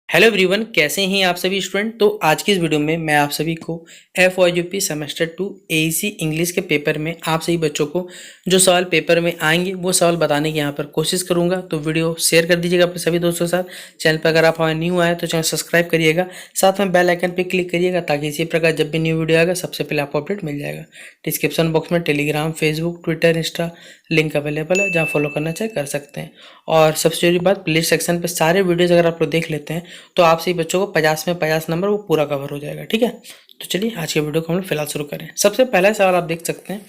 Hello everyone, कैसे हैं आप सभी स्टूडेंट। तो आज की इस वीडियो में मैं आप सभी को FYUP सेमेस्टर 2 AEC इंग्लिश के पेपर में आप सभी बच्चों को जो सवाल पेपर में आएंगे वो सवाल बताने की यहाँ पर कोशिश करूँगा। तो वीडियो शेयर कर दीजिएगा अपने सभी दोस्तों के साथ। चैनल पर अगर आप न्यू आए तो चैनल सब्सक्राइब करिएगा, साथ में बेल आइकन पर क्लिक करिएगा ताकि इसी प्रकार जब भी न्यू वीडियो आएगा सबसे पहले आपको अपडेट मिल जाएगा। डिस्क्रिप्शन बॉक्स में Telegram, Facebook, Twitter, Insta link available है, जहाँ फॉलो करना चाहे कर सकते हैं। और सबसे जरूरी बात, प्लेलिस्ट सेक्शन पर सारे वीडियोज़ अगर आप लोग देख लेते हैं तो आप सभी बच्चों को 50 में 50 नंबर वो पूरा कवर हो जाएगा। ठीक है, तो चलिए आज के वीडियो को हम लोग फिलहाल शुरू करें। सबसे पहला सवाल आप देख सकते हैं,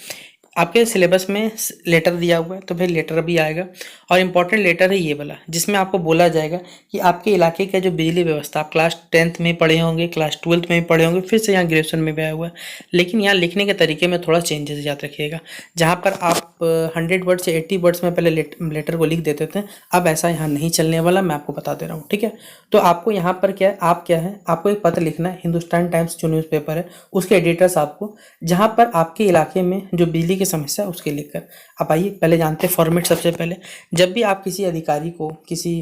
आपके सिलेबस में लेटर दिया हुआ है तो भाई लेटर भी आएगा और इम्पॉर्टेंट लेटर है ये वाला, जिसमें आपको बोला जाएगा कि आपके इलाके का जो बिजली व्यवस्था, आप क्लास 10th में पढ़े होंगे, क्लास 12th में भी पढ़े होंगे, फिर से यहाँ ग्रेजुएशन में भी आया हुआ है, लेकिन यहाँ लिखने के तरीके में थोड़ा चेंजेस याद रखिएगा। जहाँ पर आप 100 वर्ड से 80 वर्ड्स में पहले लेटर को लिख देते थे, अब ऐसा यहाँ नहीं चलने वाला, मैं आपको बता दे रहा हूँ। ठीक है, तो आपको यहाँ पर क्या है, आपको एक पत्र लिखना है हिंदुस्तान टाइम्स जो न्यूज़पेपर है उसके एडिटर्स आपको, जहाँ पर आपके इलाके में जो बिजली की समस्या है उसके लिखकर। अब आइए पहले जानते हैं फॉर्मेट। सबसे पहले जब भी आप किसी अधिकारी को, किसी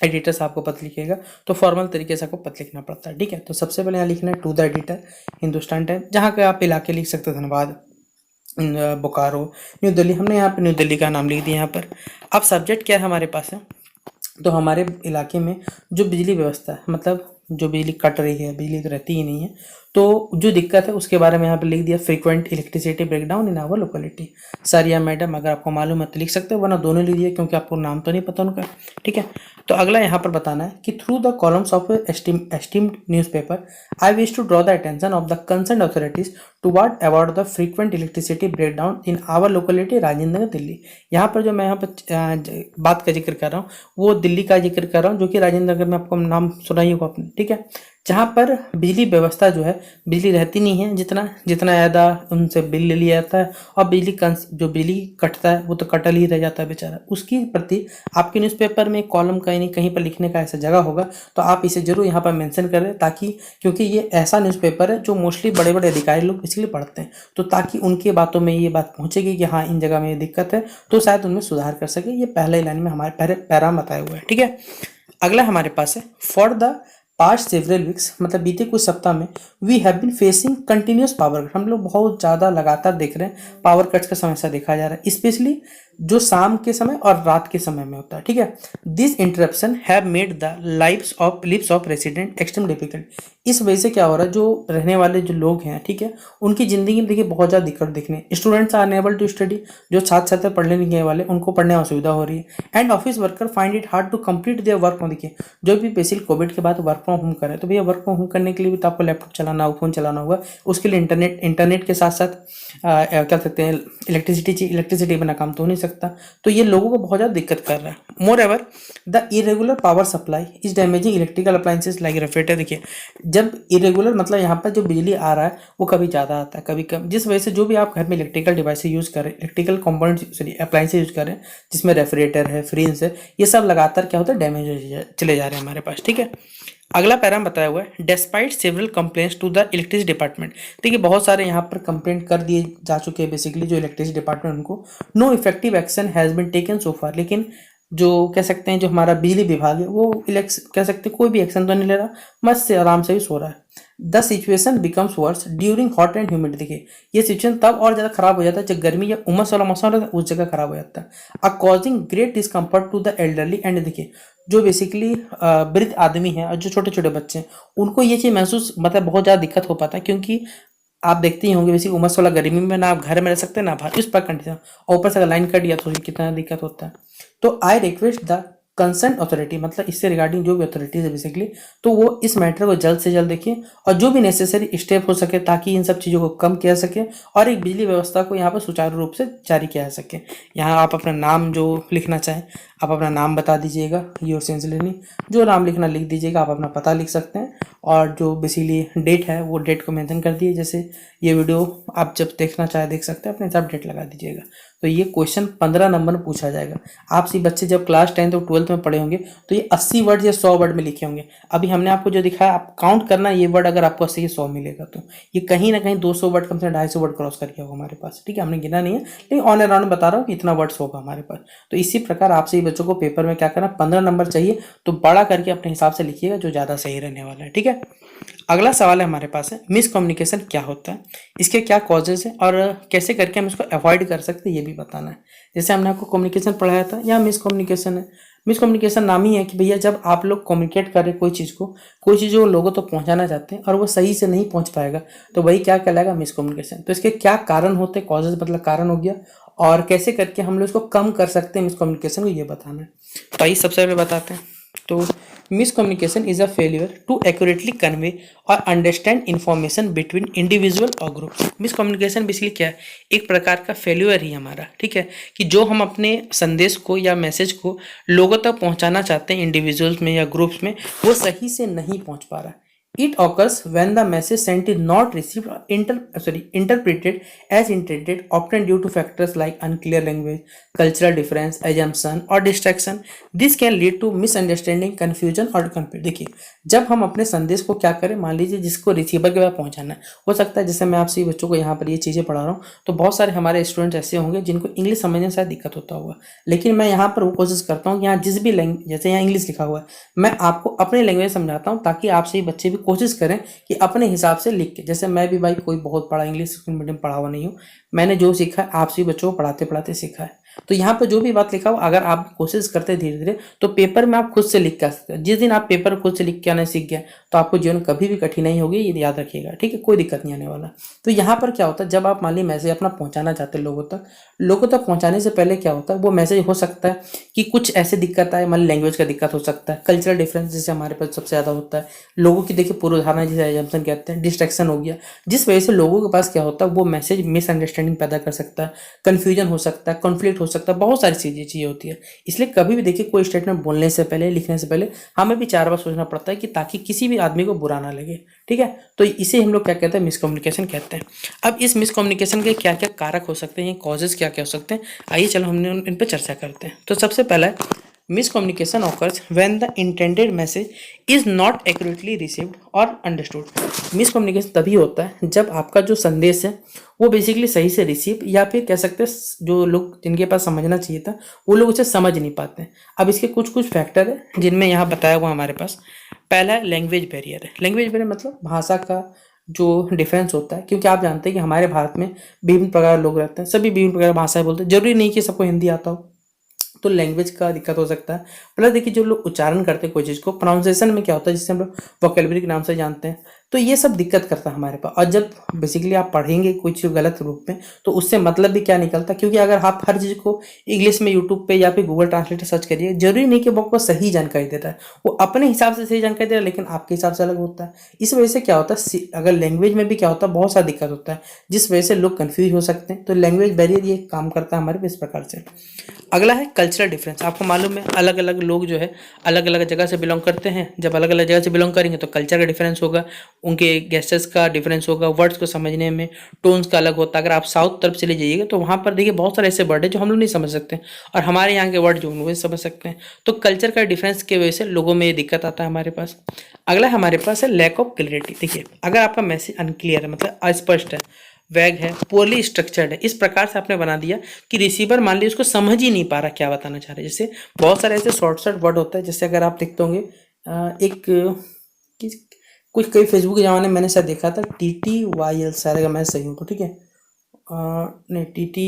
एडिटर साहब को पत्र लिखिएगा तो फॉर्मल तरीके से आपको पत्र लिखना पड़ता है। ठीक है, तो सबसे पहले यहाँ लिखना है to the editor Hindustan Times, जहाँ के आप इलाके लिख सकते हैं धनबाद, बोकारो, न्यू दिल्ली। हमने यहाँ पर न्यू दिल्ली का नाम लिख दिया यहाँ पर। अब सब्जेक्ट क्या है हमारे पास है, तो हमारे इलाके में जो बिजली व्यवस्था है, मतलब जो बिजली कट रही है, बिजली तो रहती ही नहीं है, तो जो दिक्कत है उसके बारे में यहाँ पे लिख दिया, frequent electricity breakdown in our locality. Sir या मैडम अगर आपको मालूम है तो लिख सकते हो, वरना दोनों लिख दिए क्योंकि आपको नाम तो नहीं पता उनका। ठीक है, तो अगला यहाँ पर बताना है कि through the columns of esteemed newspaper I wish to draw the attention of the concern authorities toward about the frequent electricity breakdown in our locality Rajendra Nagar Delhi. यहाँ पर जो मैं यहाँ पर बात का जिक्र कर रहा हूँ वो दिल्ली का जिक्र कर रहा हूँ, जो कि राजेंद्र नगर में आपको नाम सुना ही होगा आपने। ठीक है, जहाँ पर बिजली व्यवस्था जो है, बिजली रहती नहीं है, जितना जितना ज़्यादा उनसे बिल ले लिया जाता है और जो बिजली कटता है वो तो कटल ही रह जाता है बेचारा। उसकी प्रति आपके न्यूज़पेपर में कॉलम कहीं नहीं कहीं पर लिखने का ऐसा जगह होगा, तो आप इसे जरूर यहाँ पर मेंशन करें, ताकि क्योंकि ये ऐसा न्यूज़पेपर है जो मोस्टली बड़े बड़े अधिकारी लोग इसलिए पढ़ते हैं, तो ताकि उनकी बातों में ये बात पहुँचेगी कि हाँ इन जगह में ये दिक्कत है, तो शायद उनमें सुधार कर सके। ये पहले लाइन में हमारे पहले पैरा बताया हुआ है। ठीक है, अगला हमारे पास है for the past several weeks, मतलब बीते कुछ सप्ताह में we have been facing continuous power cut. हम लोग बहुत ज़्यादा लगातार देख रहे हैं पावर कट्स का समस्या देखा जा रहा है, स्पेशली जो शाम के समय और रात के समय में होता है। ठीक है, this interruption have made the leaves of resident extreme difficult. इस वजह से क्या हो रहा है, जो रहने वाले जो लोग हैं, ठीक है, उनकी ज़िंदगी में देखिए बहुत ज़्यादा दिक्कत दिखने। Students are unable to study, जो छात्र छात्र पढ़ने नहीं गए वाले उनको पढ़ने में असुविधा हो रही है। And office worker find it hard to complete their work. देखिए जो भी बेसिक कोविड के बाद वर्क फ्रॉम होम करें, तो भैया वर्क फ्रॉम होम करने के लिए भी तो आपको लैपटॉप चलाना होगा, फोन चलाना होगा, उसके लिए इंटरनेट के साथ साथ क्या कहते हैं इलेक्ट्रिसिटी बिना काम तो हो नहीं सकता। तो ये लोगों को बहुत ज़्यादा दिक्कत कर रहा है। Moreover the irregular power supply is damaging electrical appliances like refrigerator. देखिए जब इरेगुलर मतलब यहाँ पर जो बिजली आ रहा है वो कभी ज़्यादा आता है कभी कम, जिस वजह से जो भी आप घर में इलेक्ट्रिकल डिवाइस यूज़ करें, इलेक्ट्रिकल कंपोनेंट्स अप्लाइंसेस यूज़ करें, जिसमें रेफ्रिजरेटर है, फ्रिज है, ये सब लगातार क्या होता है डैमेज चले जा रहे हैं हमारे पास। ठीक है, अगला पैरा बताया हुआ है despite several complaints to the electricity department. देखिए बहुत सारे यहाँ पर कंप्लेंट कर दिए जा चुके हैं बेसिकली जो इलेक्ट्रिसिटी डिपार्टमेंट, उनको no effective action has been taken so far. लेकिन जो कह सकते हैं जो हमारा बिजली विभाग है वो कह सकते हैं कोई भी एक्शन तो नहीं ले रहा, मस्त से आराम से ही सो रहा है। The situation becomes worse during hot and humid. देखिए ये सिचुएशन तब और ज़्यादा खराब हो जाता है जब गर्मी या उमस वाला मौसम रहता है, उस जगह खराब हो जाता है। Uh causing great discomfort to the elderly. And देखिए जो बेसिकली वृद्ध आदमी हैं और जो छोटे छोटे बच्चे हैं उनको ये चीज़ महसूस मतलब बहुत ज़्यादा दिक्कत हो पाता है, क्योंकि आप देखते ही होंगे बेसिक उमस वाला गर्मी में ना आप घर में रह सकते ना बाहर, इस पर कंडीशन, और ऊपर से अगर लाइन कट गया तो कितना दिक्कत होता है। तो I request the concern authority, मतलब इससे रिगार्डिंग जो भी अथॉरिटीज है बेसिकली, तो वो इस मैटर को जल्द से जल्द देखिए और जो भी नेसेसरी स्टेप हो सके ताकि इन सब चीज़ों को कम किया सके और एक बिजली व्यवस्था को यहाँ पर सुचारू रूप से जारी किया जा सके। यहाँ आप अपना नाम जो लिखना चाहें आप अपना नाम बता दीजिएगा, योर सिंसियरली जो नाम लिखना लिख दीजिएगा, आप अपना पता लिख सकते हैं और जो बेसिकली डेट है वो डेट को मेंशन कर दिए, जैसे ये वीडियो आप जब देखना चाहे देख सकते हैं, अपने हिसाब डेट लगा दीजिएगा। तो ये क्वेश्चन 15 नंबर में पूछा जाएगा। आपसे बच्चे जब क्लास 10th और 12th में पढ़े होंगे तो ये 80 वर्ड या 100 वर्ड में लिखे होंगे। अभी हमने आपको जो दिखाया, आप काउंट करना ये वर्ड, अगर आपको 80 या 100 मिलेगा तो ये कहीं ना कहीं 200 वर्ड, कम से कम 250 वर्ड क्रॉस करके होगा हमारे पास। ठीक है, हमने गिना नहीं है, लेकिन ऑन एंड ऑन बता रहा हूँ कि इतना वर्ड्स होगा हमारे पास। तो इसी प्रकार आपसे ही बच्चों को पेपर में क्या करना, 15 नंबर चाहिए तो बड़ा करके अपने हिसाब से लिखिएगा जो ज़्यादा सही रहने वाला है। ठीक है, अगला सवाल है हमारे पास है, मिसकम्युनिकेशन क्या होता है, इसके क्या कॉजेज हैं और कैसे करके हम इसको अवॉइड कर सकते हैं ये भी बताना है। जैसे हमने आपको कम्युनिकेशन पढ़ाया था, यहाँ मिसकम्युनिकेशन है। मिसकम्युनिकेशन नाम ही है कि भैया जब आप लोग कम्युनिकेट कर रहे कोई चीज़ को, कोई चीज़ वो लोगों तक पहुंचाना चाहते हैं और वो सही से नहीं पहुंच पाएगा, तो वही क्या कहलाएगा, मिसकम्युनिकेशन। तो इसके क्या कारण होते हैं, कॉजेज मतलब कारण हो गया, और कैसे करके हम लोग इसको कम कर सकते हैं मिसकम्युनिकेशन को, ये बताना है। तो आइए सबसे पहले बताते हैं। तो miscommunication is a failure to accurately convey or understand information between individual or group. Miscommunication basically क्या है, एक प्रकार का फेल्यूर ही हमारा, ठीक है, कि जो हम अपने संदेश को या मैसेज को लोगों तक पहुंचाना चाहते हैं इंडिविजुअल्स में या ग्रुप्स में, वो सही से नहीं पहुंच पा रहा। It occurs when the message sent is not received or interpreted as intended, often due to factors like unclear language, cultural difference, assumption or distraction. This can lead to misunderstanding, confusion और conflict। देखिए, जब हम अपने संदेश को क्या करें, मान लीजिए जिसको रिसीवर के पास पहुंचाना है, हो सकता है जैसे मैं आपसे बच्चों को यहाँ पर ये चीज़ें पढ़ा रहा हूँ तो बहुत सारे हमारे स्टूडेंट्स ऐसे होंगे जिनको इंग्लिश समझने में शायद दिक्कत होता होगा, लेकिन मैं यहाँ पर वो कोशिश करता हूँ कि यहाँ जिस भी लैंग्वेज, जैसे यहाँ इंग्लिश लिखा हुआ है, मैं आपको अपने लैंग्वेज समझाता हूँ ताकि आपसे बच्चे भी कोशिश करें कि अपने हिसाब से लिख के, जैसे मैं भी भाई कोई बहुत बड़ा इंग्लिश मीडियम पढ़ा हुआ नहीं हूँ, मैंने जो सीखा है आपसे बच्चों को पढ़ाते पढ़ाते सीखा है। तो यहाँ पर जो भी बात लिखा हो, अगर आप कोशिश करते हैं धीरे धीरे तो पेपर में आप खुद से लिख के आ सकते हैं। जिस दिन आप पेपर खुद से लिख के आना सीख गए तो आपको जीवन कभी भी कठिनाई होगी, ये याद रखिएगा। ठीक है, कोई दिक्कत नहीं आने वाला। तो यहाँ पर क्या होता है, जब आप मान लीजिए मैसेज अपना पहुँचाना चाहते हैं लोगों तक पहुँचाने से पहले क्या होता है, वो मैसेज हो सकता है कि कुछ ऐसे दिक्कत आए, मान लैंग्वेज का दिक्कत हो सकता है, कल्चरल डिफरेंस जैसे हमारे पास सबसे ज़्यादा होता है, लोगों की देखिए पूर्वधारणा जिसे एजम्पशन कहते हैं, डिस्ट्रैक्शन हो गया, जिस वजह से लोगों के पास क्या होता है, वो मैसेज मिसअंडरस्टैंडिंग पैदा कर सकता है, कन्फ्यूजन हो सकता है, कॉन्फ्लिक्ट हो सकता है, बहुत सारी चीज़ें होती है। इसलिए कभी भी देखिए कोई स्टेटमेंट बोलने से पहले, लिखने से पहले हमें भी 4 बार सोचना पड़ता है कि ताकि किसी भी आदमी को बुरा ना लगे। ठीक है, तो इसे हम लोग क्या कहते हैं, मिसकम्युनिकेशन कहते हैं। अब इस मिसकम्युनिकेशन के क्या क्या कारक हो सकते हैं, कॉजेज क्या क्या हो सकते हैं, आइए चलो हमने इन पर चर्चा करते हैं। तो सबसे पहला है, miscommunication occurs when the intended message is not accurately received or understood। Miscommunication तभी होता है जब आपका जो संदेश है वो बेसिकली सही से रिसीव, या फिर कह सकते हैं जो लोग जिनके पास समझना चाहिए था वो लोग उसे समझ नहीं पाते हैं। अब इसके कुछ कुछ फैक्टर है जिनमें यहाँ बताया हुआ हमारे पास। पहला है लैंग्वेज बैरियर है। लैंग्वेज बैरियर मतलब भाषा का जो डिफरेंस होता है, क्योंकि आप जानते हैं कि हमारे भारत में विभिन्न प्रकार के लोग रहते हैं, सभी विभिन्न प्रकार की भाषाएं बोलते हैं, जरूरी नहीं कि सबको हिंदी आता हो, तो लैंग्वेज का दिक्कत हो सकता है। प्लस देखिए जो लोग उच्चारण करते हैं कोई चीज़ को, प्रोनाउंसिएशन में क्या होता है जिससे हम लोग वोकैबुलरी के नाम से जानते हैं, तो ये सब दिक्कत करता है हमारे पास। और जब बेसिकली आप पढ़ेंगे कोई चीज़ गलत रूप में तो उससे मतलब भी क्या निकलता है, क्योंकि अगर आप हर चीज़ को इंग्लिश में यूट्यूब पे या फिर गूगल ट्रांसलेटर सर्च करिए, जरूरी नहीं कि वो आपको सही जानकारी देता है, वो अपने हिसाब से सही जानकारी दे रहा है लेकिन आपके हिसाब से अलग होता है। इस वजह से क्या होता है, अगर लैंग्वेज में भी क्या होता है, बहुत सारा दिक्कत होता है जिस वजह से लोग कन्फ्यूज हो सकते हैं। तो लैंग्वेज बैरियर ये काम करता है हमारे इस प्रकार से। अगला है कल्चरल डिफरेंस। आपको मालूम है अलग अलग लोग जो है अलग अलग जगह से बिलोंग करते हैं, जब अलग अलग जगह से बिलोंग करेंगे तो कल्चर का डिफरेंस होगा, उनके गेस्टर्स का डिफरेंस होगा, वर्ड्स को समझने में टोन्स का अलग होता है। अगर आप साउथ तरफ चले जाइएगा तो वहाँ पर देखिए बहुत सारे ऐसे वर्ड है जो हम लोग नहीं समझ सकते और हमारे यहाँ के वर्ड जो उनको समझ सकते हैं। तो कल्चर का डिफरेंस की वजह से लोगों में ये दिक्कत आता है हमारे पास। अगला हमारे पास है लैक ऑफ क्लियरिटी। देखिए अगर आपका मैसेज अनक्लियर है, मतलब अस्पष्ट है, वैग है, पोरली स्ट्रक्चर्ड है, इस प्रकार से आपने बना दिया कि रिसीवर मान लीजिए उसको समझ ही नहीं पा रहा क्या बताना चाह रहे हैं। जैसे बहुत सारे ऐसे शॉर्ट वर्ड होता है, जैसे अगर आप देखते होंगे एक कुछ कई फेसबुक के ज़माने में मैंने शायद देखा था TTYL, शायद अगर मैं सही हूँ तो, ठीक है, नहीं TT,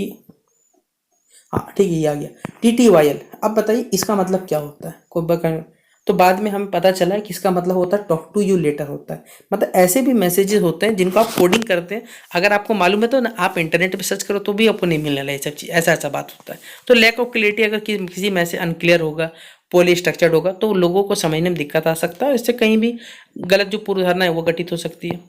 हाँ ठीक है ये आ गया TTYL। अब बताइए इसका मतलब क्या होता है, कोई तो बाद में हमें पता चला है कि इसका मतलब होता है टॉक टू यू लेटर होता है। मतलब ऐसे भी मैसेजेस होते हैं जिनको आप कोडिंग करते हैं, अगर आपको मालूम है तो ना आप इंटरनेट पे सर्च करो तो भी आपको नहीं मिलने वाला ये सब चीज़, ऐसा बात होता है। तो लैक ऑफ क्लियरिटी, अगर किसी मैसेज अनक्लियर होगा, पोली स्ट्रक्चर्ड होगा, तो लोगों को समझने में दिक्कत आ सकता है, इससे कहीं भी गलत जो पूर्व धारणा है वो घटित हो सकती है।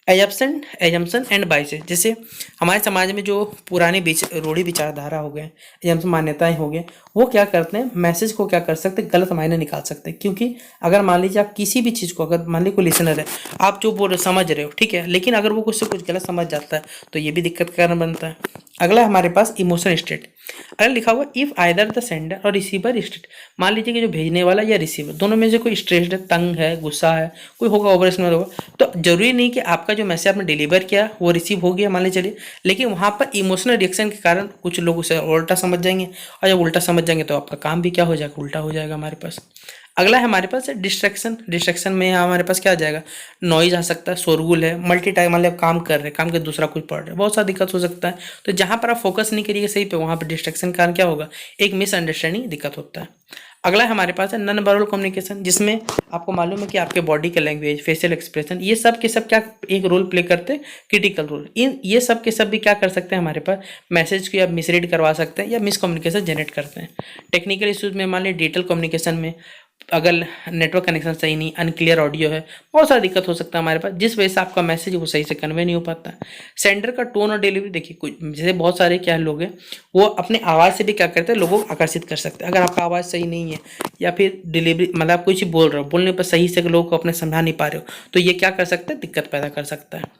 Assumption and biases. जैसे हमारे समाज में जो पुराने रूढ़ी विचारधारा हो गए, एजम्पशन मान्यताएं हो गए, वो क्या करते हैं, मैसेज को क्या कर सकते हैं, गलत मायने निकाल सकते हैं। क्योंकि अगर मान लीजिए आप किसी भी चीज़ को, अगर मान लीजिए कोई लिसनर है, आप जो बोल रहे समझ रहे हो, ठीक है, लेकिन अगर वो कुछ से कुछ गलत समझ जाता है तो ये भी दिक्कत का कारण बनता है। अगला हमारे पास इमोशनल स्टेट। अगर लिखा हुआ इफ आइदर द सेंडर और रिसीवर स्टेट, मान लीजिए कि जो भेजने वाला या रिसीवर दोनों में से कोई स्ट्रेस्ड है, तंग है, गुस्सा है, कोई होगा, ओवर स्टेट होगा, तो जरूरी नहीं कि आपका जो मैसेज आपने डिलीवर किया वो रिसीव हो गया, मान लीजिए चलिए, लेकिन वहाँ पर इमोशनल रिएक्शन के कारण कुछ लोग उसे उल्टा समझ जाएंगे, और जब उल्टा समझ जाएंगे तो आपका काम भी क्या हो जाएगा, उल्टा हो जाएगा हमारे पास। अगला है हमारे पास डिस्ट्रैक्शन। डिस्ट्रैक्शन में हमारे पास क्या आ जाएगा, नॉइज आ सकता है, शोरगुल है, मल्टी टाइम, मतलब काम कर रहे हैं, काम के दूसरा कुछ पढ़ रहे हैं, बहुत सारा दिक्कत हो सकता है। तो जहाँ पर आप फोकस नहीं करिएगा सही पे, वहाँ पर डिस्ट्रैक्शन के कारण क्या होगा, एक मिसअंडरस्टैंडिंग दिक्कत होता है। अगला हमारे पास है नॉन वर्बल कम्युनिकेशन, जिसमें आपको मालूम है कि आपके बॉडी का लैंग्वेज, फेशियल एक्सप्रेशन, ये सब के सब क्या एक रोल प्ले करते हैं, क्रिटिकल रोल। इन ये सब के सब भी क्या कर सकते हैं, हमारे पास मैसेज को या मिसरीड करवा सकते हैं या मिसकम्युनिकेशन जनरेट करते हैं। टेक्निकल इश्यूज में मान लीजिए डिजिटल कम्युनिकेशन में अगर नेटवर्क कनेक्शन सही नहीं, अनक्लियर ऑडियो है, बहुत सारा दिक्कत हो सकता है हमारे पास, जिस वजह से आपका मैसेज वो सही से कन्वे नहीं हो पाता। सेंडर का टोन और डिलीवरी, देखिए कुछ जैसे बहुत सारे क्या लोग हैं वो अपने आवाज़ से भी क्या करते हैं, लोगों को आकर्षित कर सकते हैं। अगर आपका आवाज़ सही नहीं है या फिर डिलीवरी, मतलब आप कुछ बोल रहे हो, बोलने पर सही से लोगों को अपने समझा नहीं पा रहे हो, तो ये क्या कर सकता है, दिक्कत पैदा कर सकता है।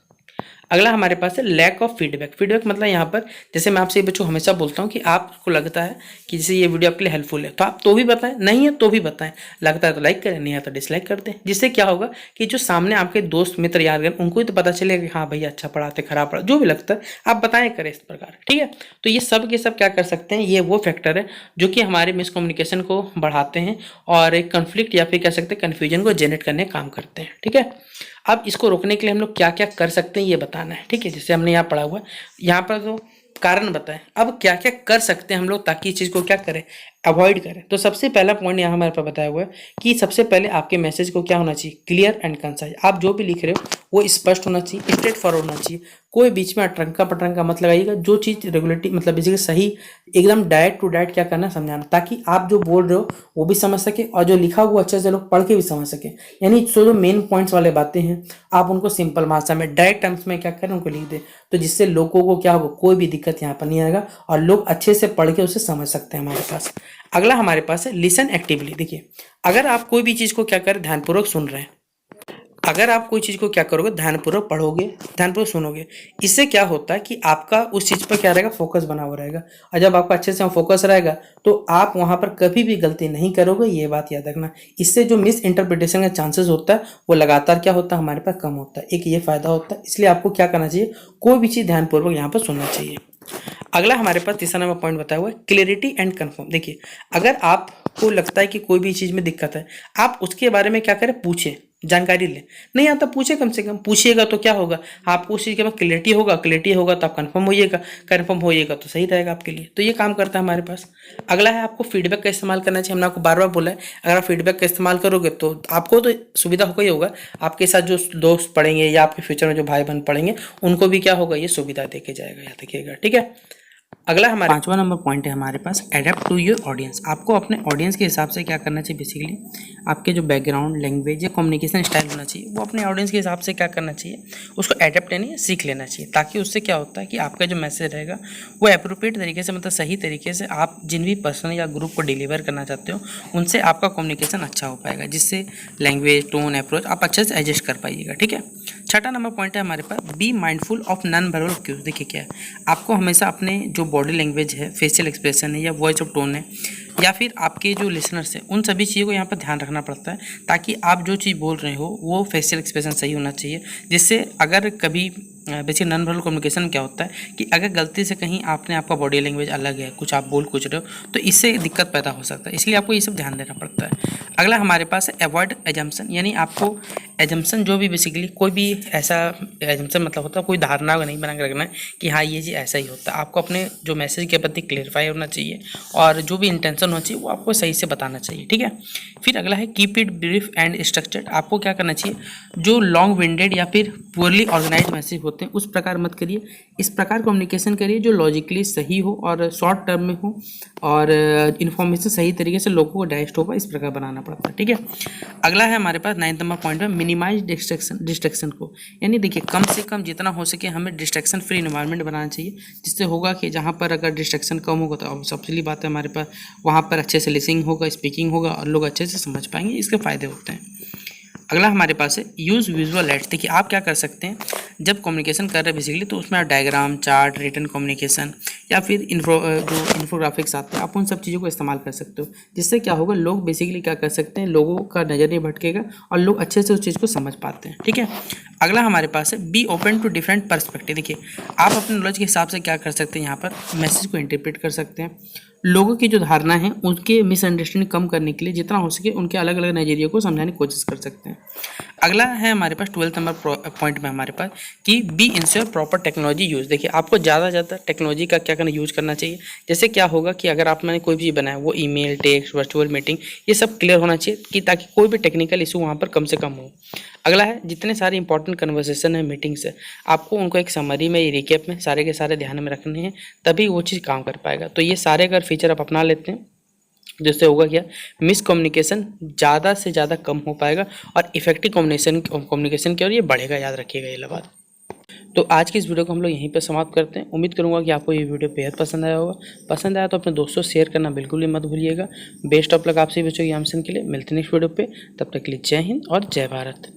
अगला हमारे पास है लैक ऑफ फीडबैक। फीडबैक मतलब यहाँ पर जैसे मैं आपसे बच्चों हमेशा बोलता हूँ कि आपको लगता है कि जैसे ये वीडियो आपके लिए हेल्पफुल है तो आप तो भी बताएं, नहीं है तो भी बताएं, लगता है तो लाइक करें, नहीं है तो डिसलाइक कर दें। जिससे क्या होगा कि जो सामने आपके दोस्त मित्र यार गए उनको ही तो पता चलेगा कि हाँ भैया अच्छा पढ़ाते, खराब पढ़ा, जो भी लगता है आप बताएं करें इस प्रकार, ठीक है। तो ये सब के सब क्या कर सकते हैं, ये वो फैक्टर है जो कि हमारे मिसकम्युनिकेशन को बढ़ाते हैं और एक कन्फ्लिक्ट या फिर कह सकते हैं कन्फ्यूजन को जनरेट करने का काम करते हैं, ठीक है। अब इसको रोकने के लिए हम लोग क्या क्या कर सकते हैं ये बताना है, ठीक है। जैसे हमने यहाँ पढ़ा हुआ है, यहाँ पर तो कारण बताएं, अब क्या क्या कर सकते हैं हम लोग ताकि इस चीज़ को क्या करें, अवॉइड करें। तो सबसे पहला पॉइंट यहाँ हमारे पास बताया हुआ है कि सबसे पहले आपके मैसेज को क्या होना चाहिए, क्लियर एंड कंसाइज। आप जो भी लिख रहे हो वो स्पष्ट होना चाहिए, स्ट्रेट फॉरवर्ड होना चाहिए, कोई बीच में अटरंका पटरंका मत लगाइएगा। जो चीज़ रेगुलेटरी मतलब बेसिकली सही, एकदम डायरेक्ट टू डायरेक्ट क्या करना समझाना, ताकि आप जो बोल रहे हो वो भी समझ सके और जो लिखा हुआ अच्छे से लोग पढ़ के भी समझ सके। यानी जो मेन पॉइंट्स वाले बातें हैं आप उनको सिंपल भाषा में डायरेक्ट टर्म्स में क्या करें, उनको लिख दें, तो जिससे लोगों को क्या होगा, कोई भी दिक्कत यहाँ पर नहीं आएगा और लोग अच्छे से पढ़ के उसे समझ सकते हैं हमारे पास। अगला हमारे पास है लिसन एक्टिवली। देखिए अगर आप कोई भी चीज़ को क्या करें, ध्यानपूर्वक सुन रहे हैं, अगर आप कोई चीज़ को क्या करोगे, ध्यानपूर्वक पढ़ोगे, ध्यानपूर्वक सुनोगे, इससे क्या होता है कि आपका उस चीज़ पर क्या रहेगा, फोकस बना हुआ रहेगा। और जब आपका अच्छे से फोकस रहेगा तो आप वहाँ पर कभी भी गलती नहीं करोगे, ये बात याद रखना। इससे जो मिस इंटरप्रिटेशन का चांसेस होता है वो लगातार क्या होता है, हमारे पास कम होता है। एक ये फायदा होता है, इसलिए आपको क्या करना चाहिए, कोई भी चीज़ ध्यानपूर्वक यहाँ पर सुनना चाहिए। अगला हमारे पास तीसरा नंबर पॉइंट बताया हुआ है क्लियरिटी एंड कंफर्म। देखिए अगर आपको लगता है कि कोई भी चीज़ में दिक्कत है, आप उसके बारे में क्या करें, पूछें, जानकारी लें। नहीं आता पूछे, कम से कम पूछिएगा तो क्या होगा, आपको उस चीज़ के बाद क्लियरिटी होगा, क्लियरिटी होगा तो आप कंफर्म होइएगा, कंफर्म होइएगा तो सही रहेगा आपके लिए। तो ये काम करता है हमारे पास। अगला है आपको फीडबैक का इस्तेमाल करना चाहिए। हमने आपको बार बार बोला है अगर आप फीडबैक का इस्तेमाल करोगे तो आपको तो सुविधा होगा ही होगा, आपके साथ जो दोस्त पढ़ेंगे या आपके फ्यूचर में जो भाई बहन पढ़ेंगे उनको भी क्या होगा, ये सुविधा देके जाएगा, याद रखिएगा, ठीक है। अगला हमारा पांचवा नंबर पॉइंट है हमारे पास एडेप्ट टू योर ऑडियंस। आपको अपने ऑडियंस के हिसाब से क्या करना चाहिए, बेसिकली आपके जो बैकग्राउंड, लैंग्वेज या कम्युनिकेशन स्टाइल होना चाहिए वो अपने ऑडियंस के हिसाब से क्या करना चाहिए, उसको एडेप्ट यानी सीख लेना चाहिए। ताकि उससे क्या होता है कि आपका जो मैसेज रहेगा वो अप्रोप्रिएट तरीके से, मतलब सही तरीके से आप जिन भी पर्सन या ग्रुप को डिलीवर करना चाहते हो उनसे आपका कम्युनिकेशन अच्छा हो पाएगा, जिससे लैंग्वेज, टोन, अप्रोच आप अच्छे से एडजस्ट कर पाइएगा, ठीक है। छठा नंबर पॉइंट है हमारे पास be mindful of non verbal cues. देखिए क्या है, आपको हमेशा अपने जो बॉडी लैंग्वेज है, फेशियल एक्सप्रेशन है या वॉइस ऑफ टोन है या फिर आपके जो लिसनर्स हैं, उन सभी चीज़ों को यहाँ पर ध्यान रखना पड़ता है ताकि आप जो चीज़ बोल रहे हो वो फेशियल एक्सप्रेशन सही होना चाहिए। जिससे अगर कभी बेसिक नॉन वर्बल कम्युनिकेशन क्या होता है कि अगर गलती से कहीं आपने, आपका बॉडी लैंग्वेज अलग है, कुछ आप बोल कुछ रहे हो तो इससे दिक्कत पैदा हो सकता है, इसलिए आपको ये सब ध्यान देना पड़ता है। अगला हमारे पास है अवॉइड एजम्पशन। यानी आपको एजम्पशन जो भी बेसिकली कोई भी ऐसा एजम्पशन मतलब होता है, कोई धारणा नहीं बना के रखना है कि हाँ ये चीज़ ऐसा ही होता है। आपको अपने जो मैसेज के प्रति क्लियरफाई होना चाहिए और जो भी इंटेंशन होना चाहिए वो आपको सही से बताना चाहिए, ठीक है। फिर अगला है keep it brief and structured. आपको क्या करना चाहिए, जो लॉन्ग विंडेड या फिर पुअरली ऑर्गेनाइज मैसेज होता होते हैं उस प्रकार मत करिए, इस प्रकार कम्युनिकेशन करिए जो लॉजिकली सही हो और शॉर्ट टर्म में हो और इन्फॉर्मेशन सही तरीके से लोगों को डाइजेस्ट होगा, इस प्रकार बनाना पड़ता है। ठीक है, अगला है हमारे पास 9 नंबर पॉइंट में मिनिमाइज डिस्ट्रैक्शन को, यानी देखिए कम से कम जितना हो सके हमें डिस्ट्रैक्शन फ्री इन्वायरमेंट बनाना चाहिए, जिससे होगा कि जहाँ पर अगर डिस्ट्रैक्शन कम होगा तो सबसे बात है हमारे पास वहाँ पर अच्छे से लिसनिंग होगा, स्पीकिंग होगा और लोग अच्छे से समझ पाएंगे, इसके फ़ायदे होते हैं। अगला हमारे पास है यूज़ विजुअल एड्स। देखिए आप क्या कर सकते हैं जब कम्युनिकेशन कर रहे हैं बेसिकली, तो उसमें आप डायग्राम, चार्ट, रिटन कम्युनिकेशन या फिर जो इन्फोग्राफिक्स आते हैं आप उन सब चीज़ों को इस्तेमाल कर सकते हो, जिससे क्या होगा लोग बेसिकली क्या कर सकते हैं, लोगों का नज़र नहीं भटकेगा और लोग अच्छे से उस चीज़ को समझ पाते हैं। ठीक है, अगला हमारे पास है be open to different perspective. देखिए आप अपने नॉलेज के हिसाब से क्या कर सकते हैं, यहाँ पर मैसेज को इंटरप्रेट कर सकते हैं, लोगों की जो धारणा है उनके मिसअंडरस्टैंडिंग कम करने के लिए जितना हो सके उनके अलग अलग नज़रिए को समझाने की कोशिश कर सकते हैं। अगला है हमारे पास 12 नंबर पॉइंट में हमारे पास कि be ensure proper technology use. देखिए आपको ज़्यादा से ज़्यादा टेक्नोलॉजी का क्या करना यूज़ करना चाहिए, जैसे क्या होगा कि अगर आप मैंने कोई भी चीज़ बनाया वो ईमेल, टेक्स्ट, वर्चुअल मीटिंग, ये सब क्लियर होना चाहिए कि ताकि कोई भी टेक्निकल इशू वहाँ पर कम से कम हो। अगला है जितने सारे इंपॉर्टेंट कन्वर्सेशन है, मीटिंग्स है, आपको उनको एक समरी में, रिकेप में सारे के सारे ध्यान में रखने हैं, तभी वो चीज़ काम कर पाएगा। तो ये सारे अगर फीचर आप अपना लेते हैं जिससे होगा क्या, मिसकम्युनिकेशन ज़्यादा से ज़्यादा कम हो पाएगा और इफेक्टिव कम्युनिकेशन की ओर ये बढ़ेगा, याद रखिएगा ये बात। तो आज की इस वीडियो को हम लोग यहीं पर समाप्त करते हैं। उम्मीद करूंगा कि आपको ये वीडियो बेहद पसंद आया होगा। पसंद आया तो अपने दोस्तों से शेयर करना बिल्कुल भी मत भूलिएगा। बेस्ट ऑफ लक आपसे बच्चों की एग्जामिनेशन के लिए। मिलते हैं नेक्स्ट वीडियो पे, तब तक के लिए जय हिंद और जय भारत।